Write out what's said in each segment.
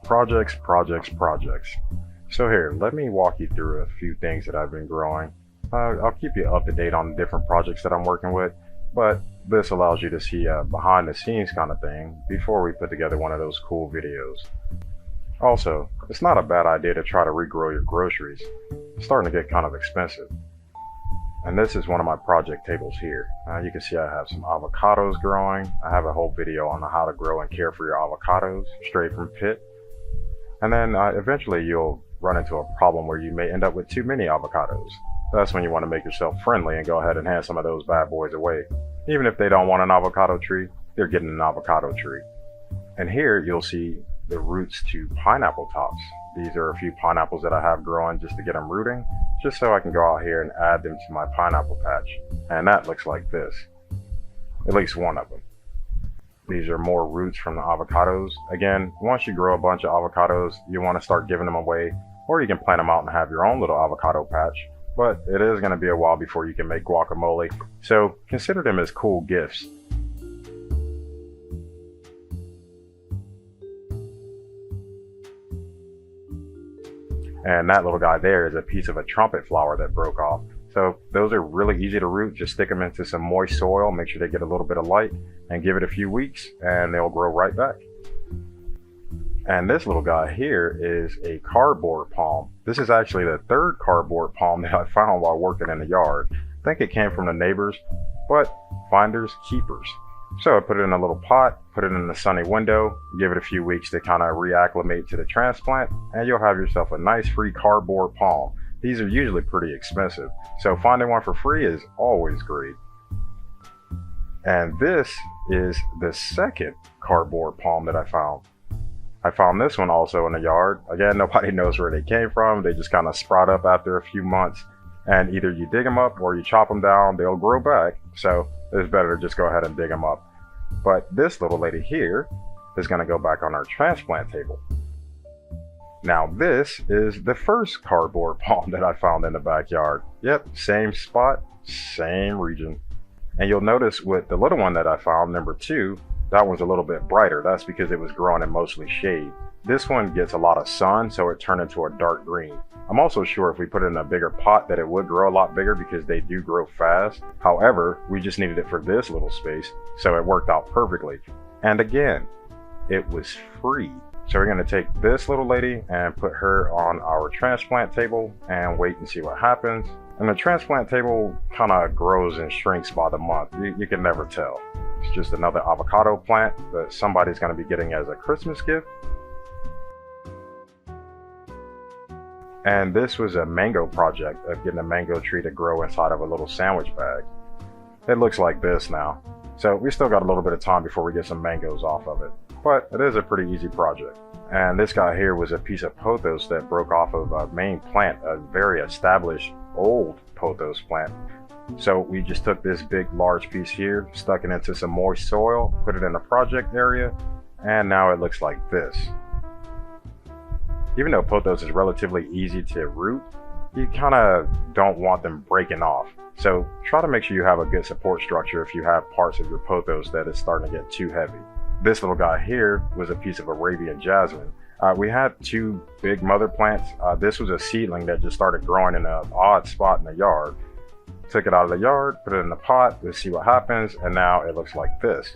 Projects. So here, let me walk you through a few things that I've been growing. I'll keep you up to date on different projects that I'm working with, but this allows you to see a behind the scenes kind of thing before we put together one of those cool videos. Also, it's not a bad idea to try to regrow your groceries. It's starting to get kind of expensive. And this is one of my project tables here. You can see I have some avocados growing. I have a whole video on how to grow and care for your avocados straight from pit. And then eventually you'll run into a problem where you may end up with too many avocados. That's when you want to make yourself friendly and go ahead and hand some of those bad boys away. Even if they don't want an avocado tree, they're getting an avocado tree. And here you'll see the roots to pineapple tops. These are a few pineapples that I have growing just to get them rooting, just so I can go out here and add them to my pineapple patch. And that looks like this. At least one of them. These are more roots from the avocados. Again, once you grow a bunch of avocados, you want to start giving them away, or you can plant them out and have your own little avocado patch. But it is going to be a while before you can make guacamole, so consider them as cool gifts. And that little guy there is a piece of a trumpet flower that broke off. So those are really easy to root. Just stick them into some moist soil, make sure they get a little bit of light, and give it a few weeks and they'll grow right back. And this little guy here is a cardboard palm. This is actually the third cardboard palm that I found while working in the yard. I think it came from the neighbors, but finders keepers. So I put it in a little pot, put it in the sunny window, give it a few weeks to kind of reacclimate to the transplant, and you'll have yourself a nice free cardboard palm. These are usually pretty expensive, so finding one for free is always great. And this is the second cardboard palm that I found. I found this one also in the yard. Again, nobody knows where they came from. They just kind of sprout up after a few months, and either you dig them up or you chop them down, they'll grow back. So it's better to just go ahead and dig them up. But this little lady here is going to go back on our transplant table. Now this is the first cardboard palm that I found in the backyard. Yep, same spot, same region. And you'll notice with the little one that I found, number 2, that one's a little bit brighter. That's because it was growing in mostly shade. This one gets a lot of sun, so it turned into a dark green. I'm also sure if we put it in a bigger pot that it would grow a lot bigger because they do grow fast. However, we just needed it for this little space, so it worked out perfectly. And again, it was free. So we're going to take this little lady and put her on our transplant table and wait and see what happens. And the transplant table kind of grows and shrinks by the month. You can never tell. It's just another avocado plant that somebody's going to be getting as a Christmas gift. And this was a mango project of getting a mango tree to grow inside of a little sandwich bag. It looks like this now. So we still got a little bit of time before we get some mangoes off of it. But it is a pretty easy project. And this guy here was a piece of pothos that broke off of a main plant, a very established old pothos plant. So we just took this big large piece here, stuck it into some moist soil, put it in the project area, and now it looks like this. Even though pothos is relatively easy to root, you kind of don't want them breaking off. So try to make sure you have a good support structure if you have parts of your pothos that is starting to get too heavy. This little guy here was a piece of Arabian jasmine. We had 2 big mother plants. This was a seedling that just started growing in an odd spot in the yard. Took it out of the yard, put it in the pot, let's see what happens, and now it looks like this.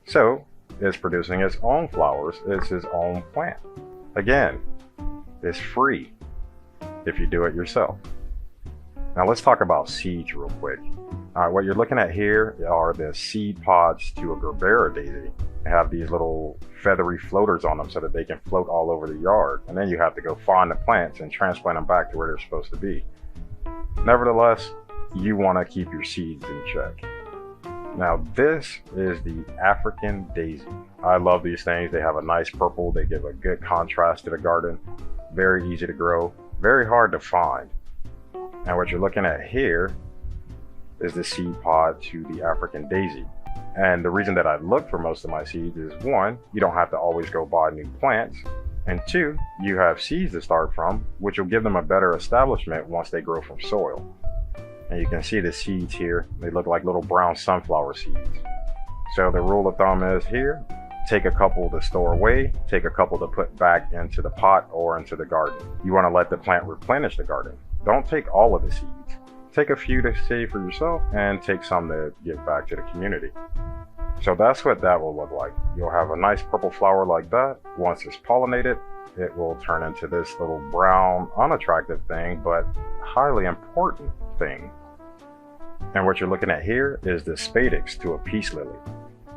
So it's producing its own flowers. It's his own plant. Again, it's free if you do it yourself. Now let's talk about seeds real quick. What you're looking at here are the seed pods to a Gerbera daisy. They have these little feathery floaters on them so that they can float all over the yard. And then you have to go find the plants and transplant them back to where they're supposed to be. Nevertheless, you want to keep your seeds in check. Now this is the African daisy. I love these things. They have a nice purple. They give a good contrast to the garden. Very easy to grow, very hard to find. And what you're looking at here is the seed pod to the African daisy. And the reason that I look for most of my seeds is 1, you don't have to always go buy new plants. And 2, you have seeds to start from, which will give them a better establishment once they grow from soil. And you can see the seeds here. They look like little brown sunflower seeds. So the rule of thumb is here, Take a couple to store away, take a couple to put back into the pot or into the garden. You want to let the plant replenish the garden. Don't take all of the seeds. Take a few to save for yourself and take some to give back to the community. So that's what that will look like. You'll have a nice purple flower like that. Once it's pollinated, it will turn into this little brown, unattractive thing, but highly important thing. And what you're looking at here is the spadix to a peace lily.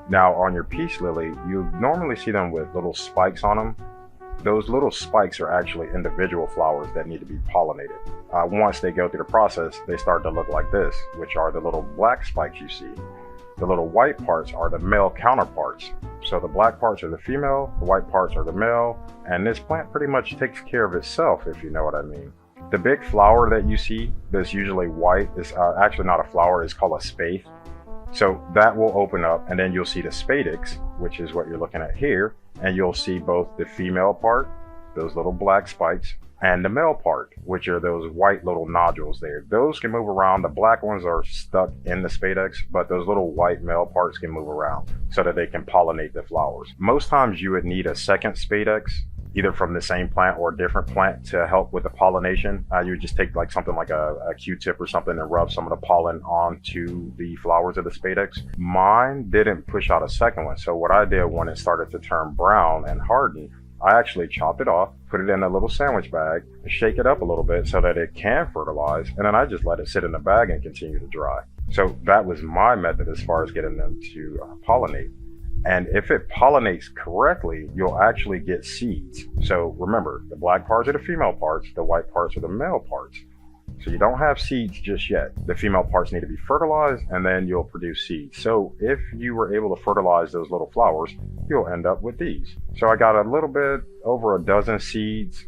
Now on your peace lily, you normally see them with little spikes on them. Those little spikes are actually individual flowers that need to be pollinated. Once they go through the process, they start to look like this, which are the little black spikes you see. The little white parts are the male counterparts. So the black parts are the female, the white parts are the male, and this plant pretty much takes care of itself, if you know what I mean. The big flower that you see that's usually white is actually not a flower, it's called a spathe. So that will open up and then you'll see the spadix, which is what you're looking at here, and you'll see both the female part, those little black spikes, and the male part, which are those white little nodules there. Those can move around. The black ones are stuck in the spadix, but those little white male parts can move around so that they can pollinate the flowers. Most times you would need a second spadix, either from the same plant or a different plant, to help with the pollination. You would just take like something like a Q-tip or something and rub some of the pollen onto the flowers of the spadix. Mine didn't push out a second one, so what I did when it started to turn brown and harden, I actually chopped it off, put it in a little sandwich bag, shake it up a little bit so that it can fertilize, and then I just let it sit in the bag and continue to dry. So that was my method as far as getting them to pollinate. And if it pollinates correctly, you'll actually get seeds. So remember, the black parts are the female parts, the white parts are the male parts. So you don't have seeds just yet. The female parts need to be fertilized and then you'll produce seeds. So if you were able to fertilize those little flowers, you'll end up with these. So I got a little bit over a dozen seeds.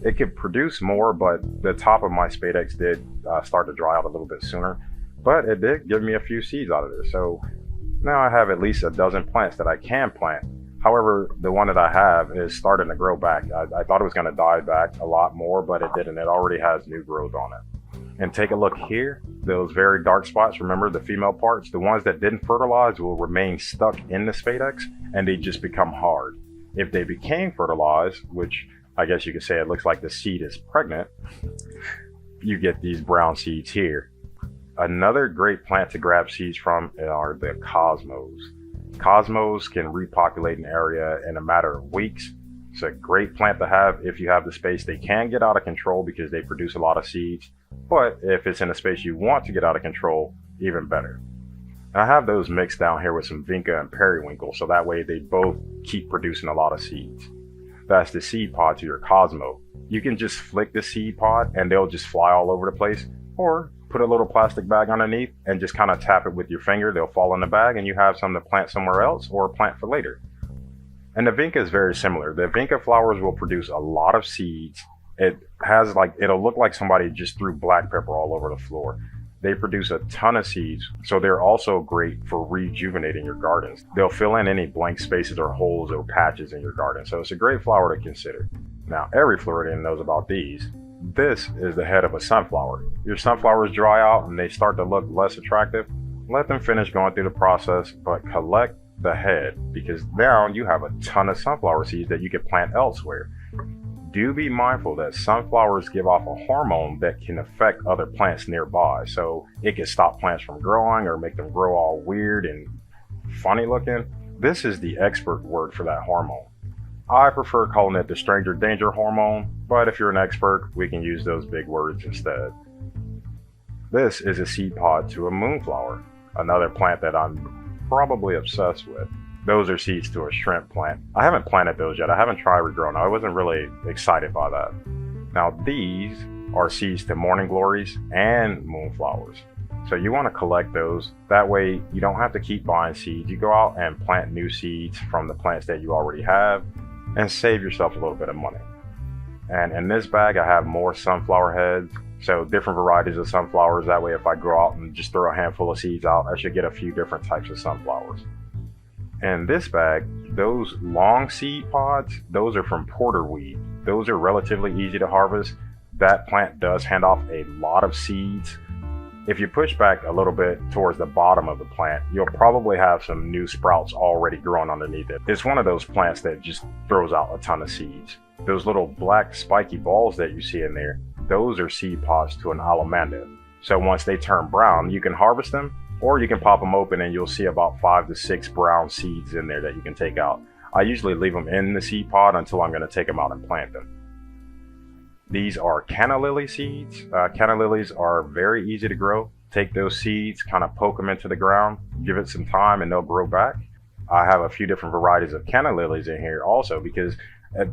It could produce more, but the top of my spadix did start to dry out a little bit sooner. But it did give me a few seeds out of there. So now I have at least a dozen plants that I can plant. However, the one that I have is starting to grow back. I thought it was going to die back a lot more, but it didn't. It already has new growth on it. And take a look here, those very dark spots, remember the female parts, the ones that didn't fertilize will remain stuck in the spadix and they just become hard. If they became fertilized, which I guess you could say it looks like the seed is pregnant, you get these brown seeds here. Another great plant to grab seeds from are the cosmos. Cosmos can repopulate an area in a matter of weeks. It's a great plant to have if you have the space. They can get out of control because they produce a lot of seeds, but if it's in a space you want to get out of control, even better. And I have those mixed down here with some vinca and periwinkle, so that way they both keep producing a lot of seeds. That's the seed pod to your cosmo. You can just flick the seed pod and they'll just fly all over the place, or put a little plastic bag underneath and just kind of tap it with your finger. They'll fall in the bag and you have some to plant somewhere else or plant for later. And the vinca is very similar. The vinca flowers will produce a lot of seeds. It'll look like somebody just threw black pepper all over the floor. They produce a ton of seeds, so they're also great for rejuvenating your gardens. They'll fill in any blank spaces or holes or patches in your garden, so it's a great flower to consider. Now, every Floridian knows about these. This is the head of a sunflower. Your sunflowers dry out and they start to look less attractive. Let them finish going through the process, but collect the head, because now you have a ton of sunflower seeds that you can plant elsewhere. Do be mindful that sunflowers give off a hormone that can affect other plants nearby, so it can stop plants from growing or make them grow all weird and funny looking. This is the expert word for that hormone. I prefer calling it the stranger danger hormone, but if you're an expert, we can use those big words instead. This is a seed pod to a moonflower, another plant that I'm probably obsessed with. Those are seeds to a shrimp plant. I haven't planted those yet. I haven't tried regrowing. I wasn't really excited by that. Now these are seeds to morning glories and moonflowers. So you want to collect those. That way you don't have to keep buying seeds. You go out and plant new seeds from the plants that you already have and save yourself a little bit of money. And in this bag I have more sunflower heads, so different varieties of sunflowers. That way if I go out and just throw a handful of seeds out, I should get a few different types of sunflowers. In this bag, those long seed pods, those are from porterweed. Those are relatively easy to harvest. That plant does hand off a lot of seeds, If you push back a little bit towards the bottom of the plant, you'll probably have some new sprouts already growing underneath it. It's one of those plants that just throws out a ton of seeds. Those little black spiky balls that you see in there, those are seed pods to an alamanda. So once they turn brown, you can harvest them, or you can pop them open and you'll see about 5 to 6 brown seeds in there that you can take out. I usually leave them in the seed pod until I'm going to take them out and plant them. These are canna lily seeds. Canna lilies are very easy to grow. Take those seeds, kind of poke them into the ground, give it some time and they'll grow back. I have a few different varieties of canna lilies in here also because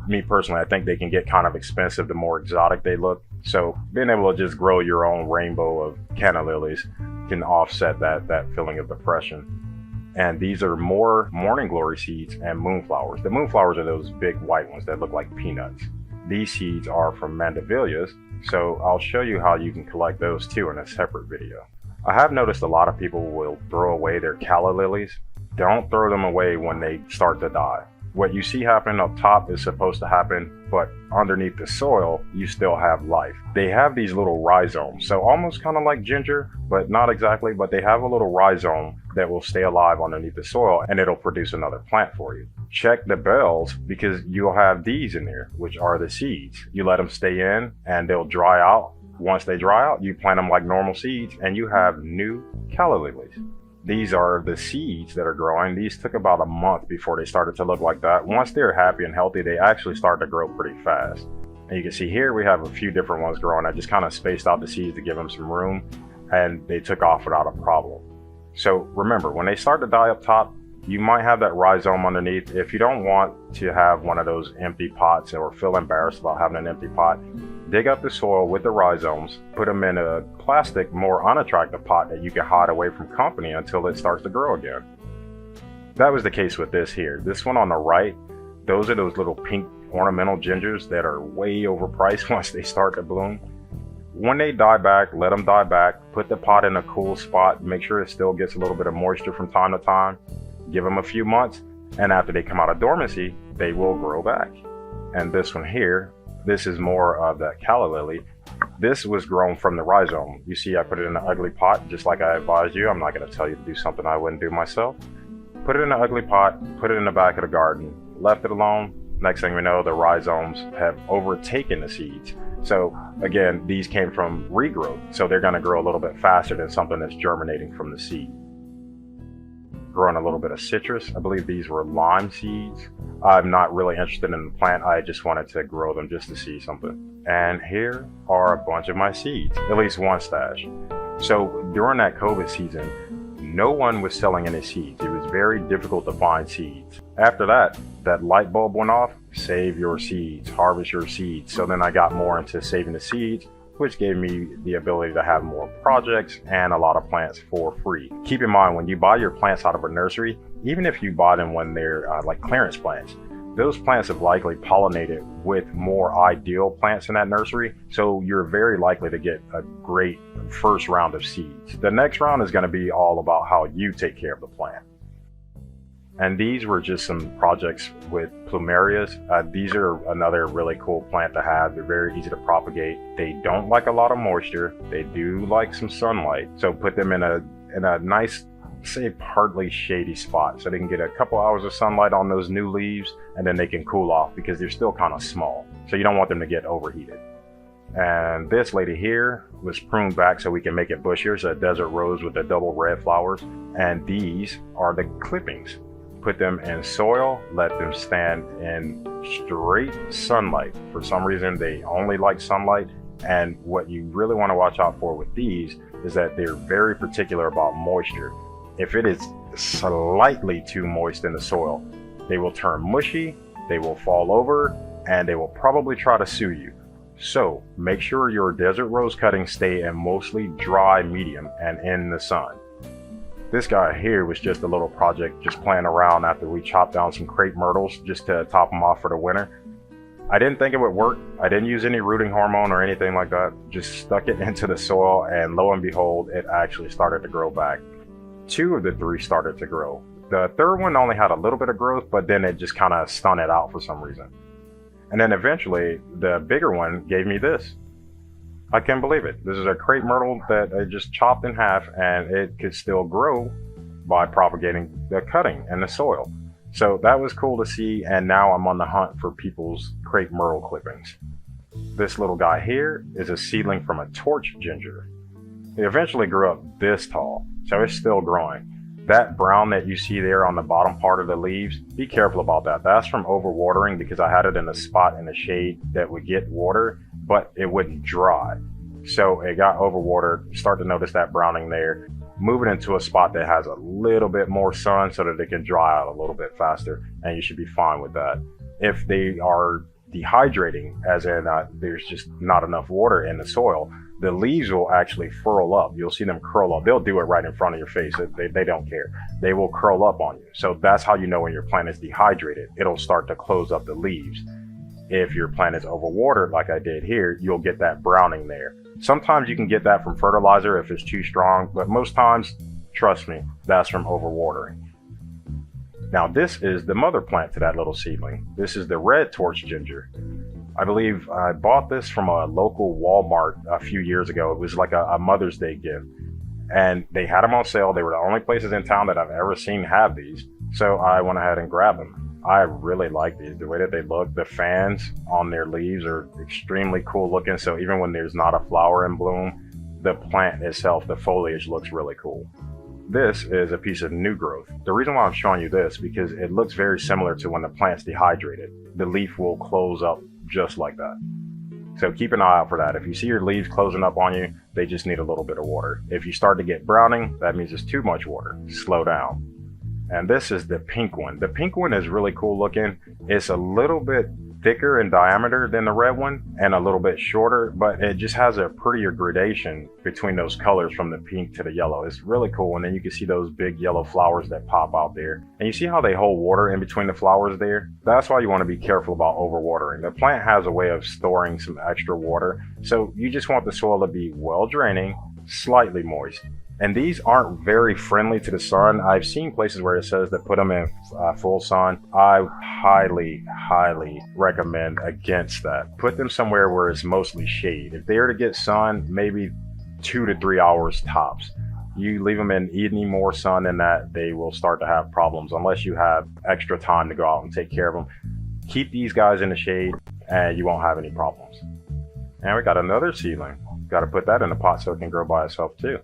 me personally, I think they can get kind of expensive the more exotic they look. So being able to just grow your own rainbow of canna lilies can offset that feeling of depression. And these are more morning glory seeds and moonflowers. The moonflowers are those big white ones that look like peanuts. These seeds are from mandevillas, so I'll show you how you can collect those too in a separate video. I have noticed a lot of people will throw away their calla lilies. Don't throw them away when they start to die. What you see happening up top is supposed to happen, but underneath the soil, you still have life. They have these little rhizomes, so almost kind of like ginger, but not exactly, but they have a little rhizome that will stay alive underneath the soil and it'll produce another plant for you. Check the bells because you'll have these in there, which are the seeds. You let them stay in and they'll dry out. Once they dry out, you plant them like normal seeds and you have new calla lilies. These are the seeds that are growing. These took about a month before they started to look like that. Once they're happy and healthy, they actually start to grow pretty fast. And you can see here we have a few different ones growing. I just kind of spaced out the seeds to give them some room and they took off without a problem. So remember, when they start to die up top, you might have that rhizome underneath. If you don't want to have one of those empty pots or feel embarrassed about having an empty pot, dig up the soil with the rhizomes, put them in a plastic, more unattractive pot that you can hide away from company until it starts to grow again. That was the case with this here. This one on the right, those are those little pink ornamental gingers that are way overpriced once they start to bloom. When they die back, let them die back, put the pot in a cool spot, make sure it still gets a little bit of moisture from time to time, give them a few months, and after they come out of dormancy, they will grow back. And this one here, this is more of that calla lily. This was grown from the rhizome. You see I put it in an ugly pot, just like I advised you. I'm not going to tell you to do something I wouldn't do myself. Put it in an ugly pot, put it in the back of the garden, left it alone. Next thing we know, the rhizomes have overtaken the seeds. So again, these came from regrowth, so they're going to grow a little bit faster than something that's germinating from the seed. Growing a little bit of citrus. I believe these were lime seeds. I'm not really interested in the plant. I just wanted to grow them just to see something. And here are a bunch of my seeds, at least one stash. So during that COVID season, no one was selling any seeds. It was very difficult to find seeds. After that light bulb went off, save your seeds, harvest your seeds. So then I got more into saving the seeds, which gave me the ability to have more projects and a lot of plants for free. Keep in mind, when you buy your plants out of a nursery, even if you buy them when they're like clearance plants, those plants have likely pollinated with more ideal plants in that nursery, so you're very likely to get a great first round of seeds. The next round is going to be all about how you take care of the plant. And these were just some projects with plumerias. These are another really cool plant to have. They're very easy to propagate. They don't like a lot of moisture. They do like some sunlight. So put them in a nice, say, partly shady spot so they can get a couple hours of sunlight on those new leaves, and then they can cool off because they're still kind of small. So you don't want them to get overheated. And this lady here was pruned back so we can make it bushier. So a desert rose with the double red flowers. And these are the clippings. Put them in soil, let them stand in straight sunlight. For some reason, they only like sunlight. And what you really want to watch out for with these is that they're very particular about moisture. If it is slightly too moist in the soil, they will turn mushy, they will fall over, and they will probably try to sue you. So make sure your desert rose cuttings stay in mostly dry medium and in the sun. This guy here was just a little project, just playing around after we chopped down some crepe myrtles just to top them off for the winter. I didn't think it would work. I didn't use any rooting hormone or anything like that. Just stuck it into the soil, and lo and behold, it actually started to grow back. 2 of the 3 started to grow. The third one only had a little bit of growth, but then it just kind of stunned it out for some reason. And then eventually, the bigger one gave me this. I can't believe it. This is a crepe myrtle that I just chopped in half, and it could still grow by propagating the cutting and the soil. So that was cool to see, and now I'm on the hunt for people's crepe myrtle clippings. This little guy here is a seedling from a torch ginger. It eventually grew up this tall, so it's still growing. That brown that you see there on the bottom part of the leaves, be careful about that. That's from overwatering, because I had it in a spot in the shade that would get water, but it wouldn't dry. So it got overwatered. Start to notice that browning there. Move it into a spot that has a little bit more sun so that it can dry out a little bit faster, and you should be fine with that. If they are dehydrating, as in there's just not enough water in the soil, the leaves will actually furl up. You'll see them curl up. They'll do it right in front of your face. They don't care. They will curl up on you. So that's how you know when your plant is dehydrated. It'll start to close up the leaves. If your plant is overwatered, like I did here, you'll get that browning there. Sometimes you can get that from fertilizer if it's too strong, but most times, trust me, that's from overwatering. Now this is the mother plant to that little seedling. This is the red torch ginger. I believe I bought this from a local Walmart a few years ago. It was like a Mother's Day gift, and they had them on sale. They were the only places in town that I've ever seen have these, so I went ahead and grabbed them. I really like these, the way that they look. The fans on their leaves are extremely cool looking, so even when there's not a flower in bloom, the plant itself, the foliage looks really cool. This is a piece of new growth. The reason why I'm showing you this, because it looks very similar to when the plant's dehydrated. The leaf will close up just like that. So keep an eye out for that. If you see your leaves closing up on you, they just need a little bit of water. If you start to get browning, that means it's too much water. Slow down. And this is the pink one. The pink one is really cool looking. It's a little bit thicker in diameter than the red one and a little bit shorter, but it just has a prettier gradation between those colors from the pink to the yellow. It's really cool. And then you can see those big yellow flowers that pop out there. And you see how they hold water in between the flowers there? That's why you want to be careful about overwatering. The plant has a way of storing some extra water. So you just want the soil to be well draining, slightly moist. And these aren't very friendly to the sun. I've seen places where it says that put them in full sun. I highly recommend against that. Put them somewhere where it's mostly shade. If they are to get sun, maybe 2 to 3 hours tops. You leave them in any more sun than that, they will start to have problems unless you have extra time to go out and take care of them. Keep these guys in the shade and you won't have any problems. And we got another seedling. Got to put that in the pot so it can grow by itself too.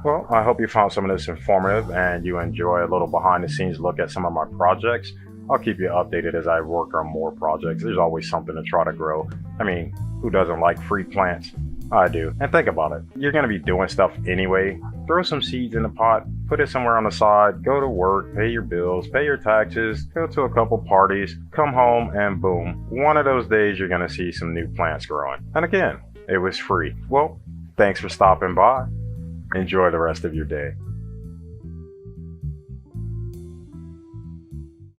Well, I hope you found some of this informative and you enjoy a little behind the scenes look at some of my projects. I'll keep you updated as I work on more projects. There's always something to try to grow. I mean, who doesn't like free plants? I do. And think about it. You're going to be doing stuff anyway. Throw some seeds in the pot, put it somewhere on the side, go to work, pay your bills, pay your taxes, go to a couple parties, come home, and boom. One of those days you're going to see some new plants growing. And again, it was free. Well, thanks for stopping by. Enjoy the rest of your day.